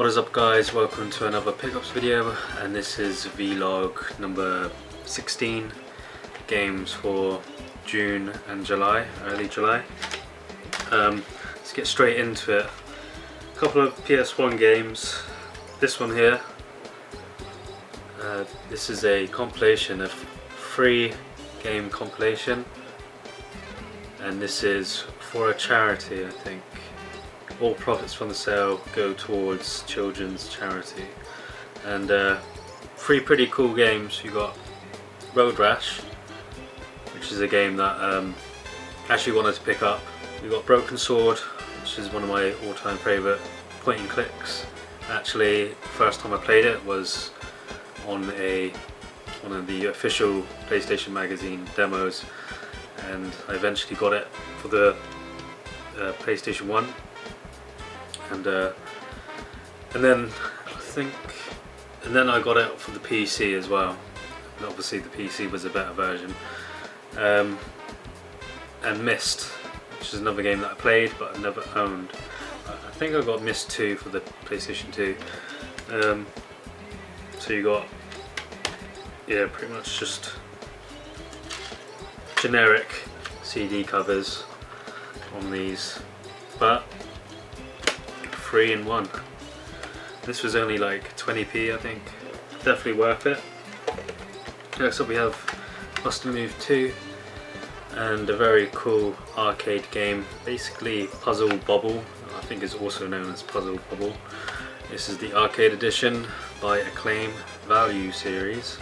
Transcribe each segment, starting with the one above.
What is up guys, welcome to another pickups video, and this is vlog number 16, games for June and July, early July. Let's get straight into it. A couple of PS1 games. This one here, this is a compilation, a free game compilation, and this is for a charity, I think. All profits from the sale go towards children's charity. And three pretty cool games. You got Road Rash, which is a game that I actually wanted to pick up. We got Broken Sword, which is one of my all-time favourite point and clicks. Actually, the first time I played it was on one of the official PlayStation Magazine demos, and I eventually got it for the PlayStation 1. And then I got it for the PC as well. And obviously the PC was a better version. And Myst, which is another game that I played but I never owned. I think I got Myst 2 for the PlayStation 2. So you got, yeah, pretty much just generic CD covers on these, but 3 in 1. This was only like 20p, I think. Definitely worth it. Next up we have Must Move 2, and a very cool arcade game, basically Puddle Bubble. I think it's also known as Puddle Bubble. This is the arcade edition by Acclaim Value series,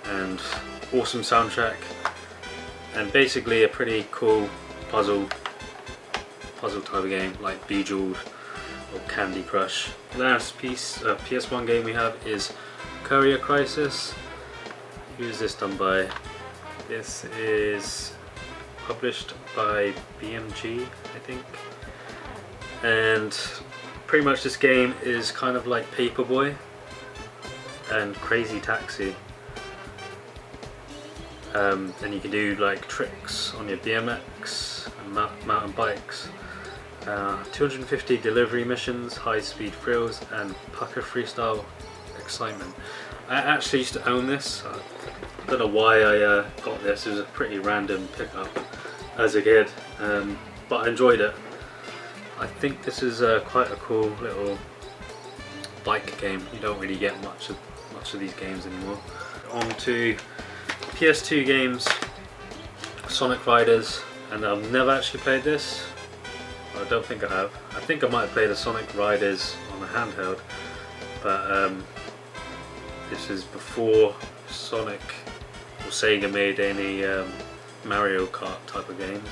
and awesome soundtrack, and basically a pretty cool puzzle type of game like Bejeweled or Candy Crush. Last PS1 game we have is Courier Crisis. Who's this done by? This is published by BMG, I think. And pretty much this game is kind of like Paperboy and Crazy Taxi. And you can do like tricks on your BMX and mountain bikes. 250 delivery missions, high-speed thrills, and pucker freestyle excitement. I actually used to own this. I don't know why I got this. It was a pretty random pickup as a kid, but I enjoyed it. I think this is quite a cool little bike game. You don't really get much of these games anymore. On to PS2 games, Sonic Riders, and I've never actually played this. I don't think I have. I think I might have played a Sonic Riders on a handheld, but this is before Sonic or Sega made any Mario Kart type of games.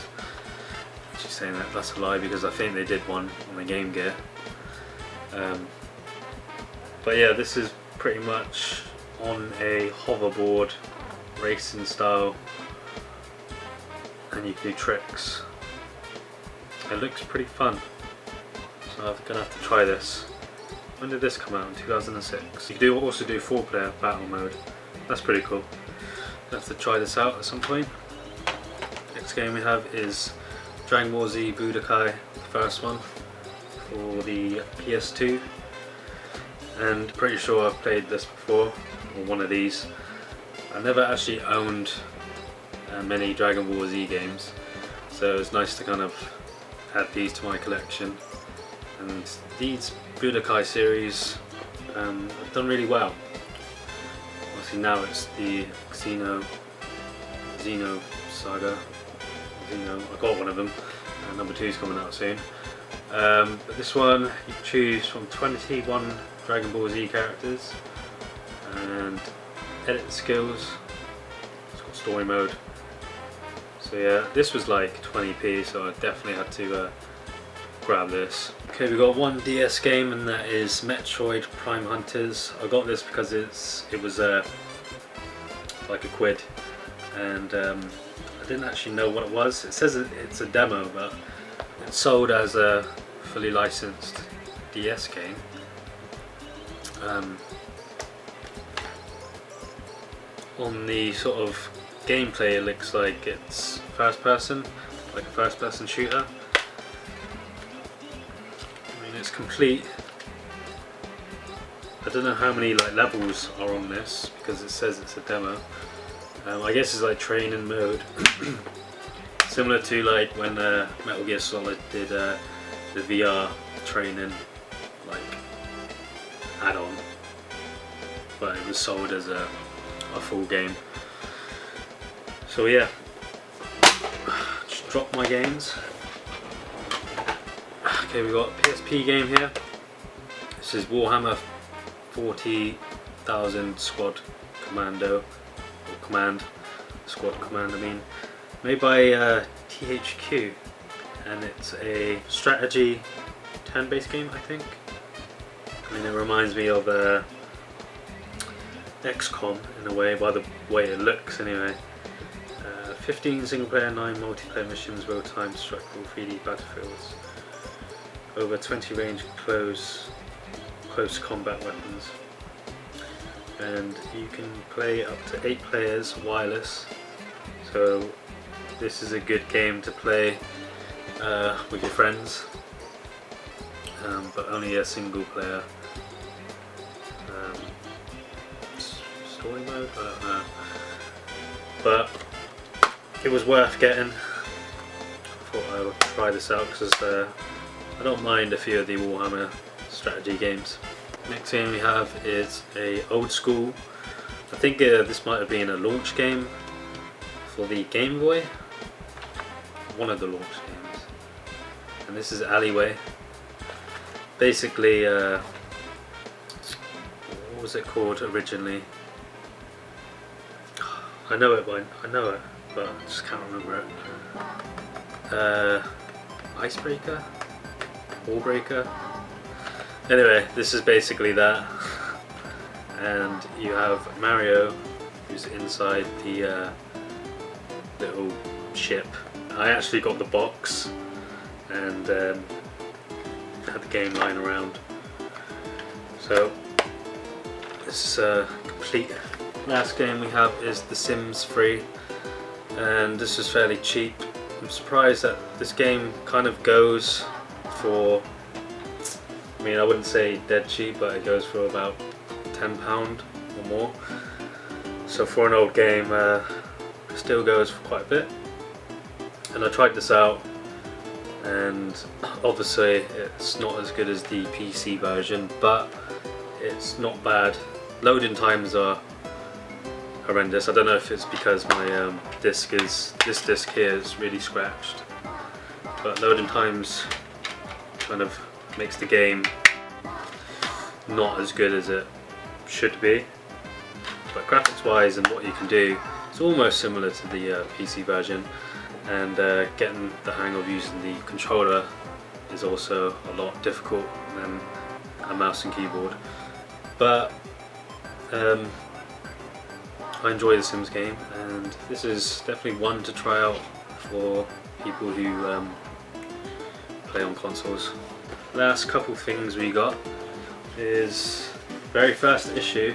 Actually saying that, that's a lie, because I think they did one on the Game Gear. But yeah, this is pretty much on a hoverboard, racing style, and you can do tricks. It looks pretty fun, so I'm gonna have to try this. When did this come out? In 2006. You can also do 4-player battle mode. That's pretty cool. I'll have to try this out at some point. Next game we have is Dragon Ball Z Budokai, the first one for the PS2. And pretty sure I've played this before, or one of these. I never actually owned many Dragon Ball Z games, so it's nice to kind of add these to my collection. And these Budokai series have done really well. Obviously now it's the Xeno Saga. I got one of them, and number 2 is coming out soon. But this one you can choose from 21 Dragon Ball Z characters and edit skills. It's got story mode. So yeah, this was like 20p, so I definitely had to grab this. Okay, we got one DS game, and that is Metroid Prime Hunters. I got this because it was like a quid, and I didn't actually know what it was. It says it's a demo, but it's sold as a fully licensed DS game. On the sort of gameplay, it looks like it's first person, like a first person shooter. I mean, it's complete I don't know how many like levels are on this because it says it's a demo. I guess it's like training mode, similar to like when Metal Gear Solid did the VR training like add-on, but it was sold as a full game. So yeah, just drop my games. Okay, we've got a PSP game here. This is Warhammer 40,000 Squad Commando, or Squad Command I mean, made by THQ, and it's a strategy turn-based game, I think. I mean, it reminds me of XCOM in a way, by the way it looks anyway. 15 single player, 9 multiplayer missions, real-time destructible 3D battlefields, over 20 range close combat weapons, and you can play up to 8 players wireless, so this is a good game to play with your friends, but only a single player. Story mode? I don't know, but it was worth getting. I thought I would try this out because I don't mind a few of the Warhammer strategy games. Next game we have is a old school, I think this might have been a launch game for the Gameboy, one of the launch games, and this is Alleyway. Basically, what was it called originally? I know it, but I just can't remember it. Icebreaker? Wallbreaker? Anyway, this is basically that, and you have Mario who's inside the little ship. I actually got the box and had the game lying around, so this is complete. Last game we have is The Sims 3, and this is fairly cheap. I'm surprised that this game kind of goes for, I mean, I wouldn't say dead cheap, but it goes for about £10 or more. So for an old game, it still goes for quite a bit. And I tried this out, and obviously it's not as good as the PC version, but it's not bad. Loading times are horrendous. I don't know if it's because my this disc here is really scratched, but loading times kind of makes the game not as good as it should be. But graphics wise and what you can do, it's almost similar to the PC version, and getting the hang of using the controller is also a lot difficult than a mouse and keyboard. But I enjoy the Sims game, and this is definitely one to try out for people who play on consoles. Last couple things we got is very first issue,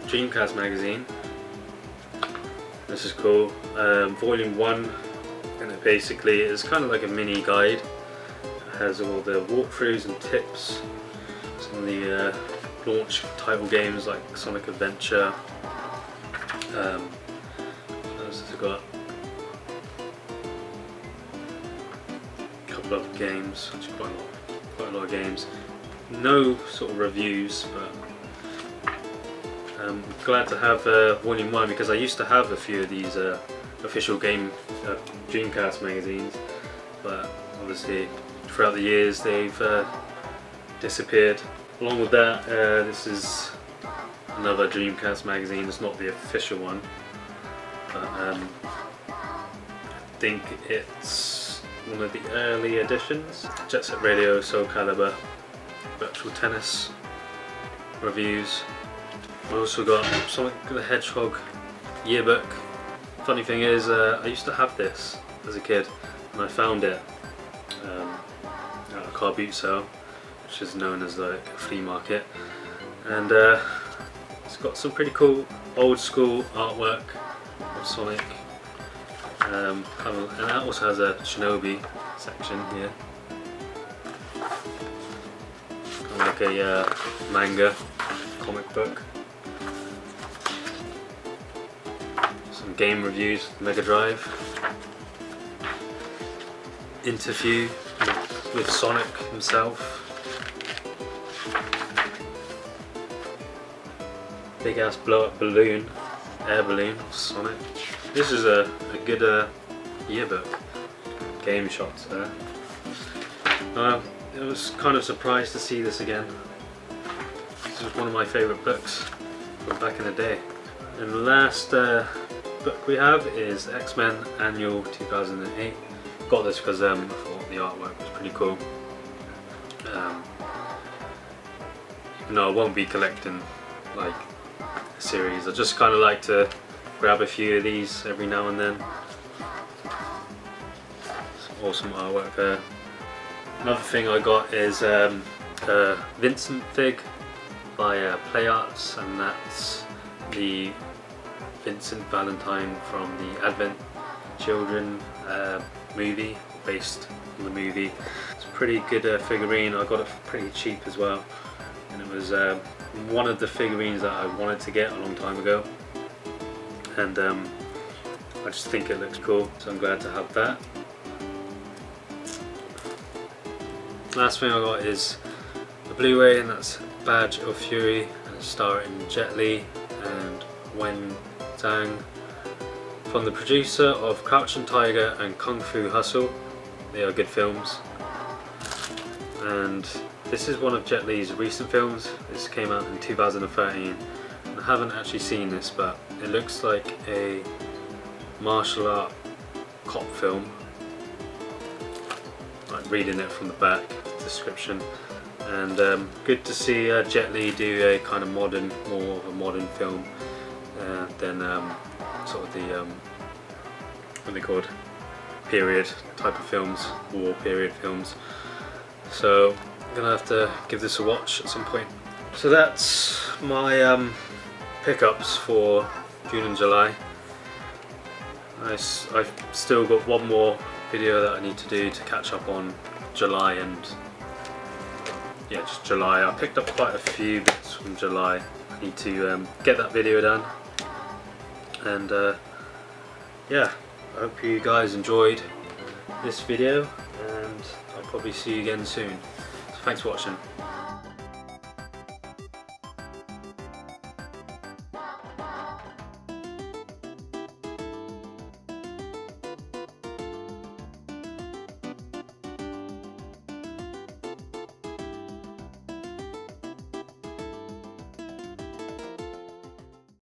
Dreamcast Magazine. This is cool. Volume 1, and it basically is kind of like a mini guide. It has all the walkthroughs and tips, some of the launch title games like Sonic Adventure. What else has it got? A couple of games, actually quite a lot of games. No sort of reviews, but I'm glad to have Volume 1 because I used to have a few of these official game Dreamcast magazines, but obviously throughout the years they've disappeared. Along with that, this is another Dreamcast magazine. It's not the official one, but I think it's one of the early editions. Jet Set Radio, Soul Calibur, Virtual Tennis reviews. We also got Sonic the Hedgehog yearbook. Funny thing is, I used to have this as a kid, and I found it at a car boot sale, which is known as like a flea market, and it's got some pretty cool old school artwork of Sonic, and it also has a Shinobi section here, kind of like a manga comic book. Some game reviews, Mega Drive. Interview with Sonic himself. Big ass blow up balloon, air balloon of Sonic. This is a good yearbook. Game shots there. I was kind of surprised to see this again. This is one of my favourite books from back in the day. And the last book we have is X-Men Annual 2008. Got this because I thought the artwork was pretty cool. No, I won't be collecting like a series. I just kind of like to grab a few of these every now and then. Some awesome artwork there. Another thing I got is Vincent Fig by Play Arts, and that's the Vincent Valentine from the Advent Children movie, based on the movie. It's a pretty good figurine. I got it pretty cheap as well, and it was one of the figurines that I wanted to get a long time ago, and I just think it looks cool, so I'm glad to have that. Last thing I got is the Blu-ray, and that's Badge of Fury, and it's starring Jet Li and Wen Zhang, from the producer of Crouching Tiger and Kung Fu Hustle. They are good films, and this is one of Jet Li's recent films. This came out in 2013, and I haven't actually seen this, but it looks like a martial art cop film. Like reading it from the back description, and good to see Jet Li do a kind of more of a modern film than sort of the what are they called, period type of films, war period films. So I'm gonna have to give this a watch at some point. So that's my pickups for June and July. I've still got one more video that I need to do to catch up on July, and yeah, just July. I picked up quite a few bits from July. I need to get that video done, and yeah, I hope you guys enjoyed this video, and I'll probably see you again soon. So thanks for watching.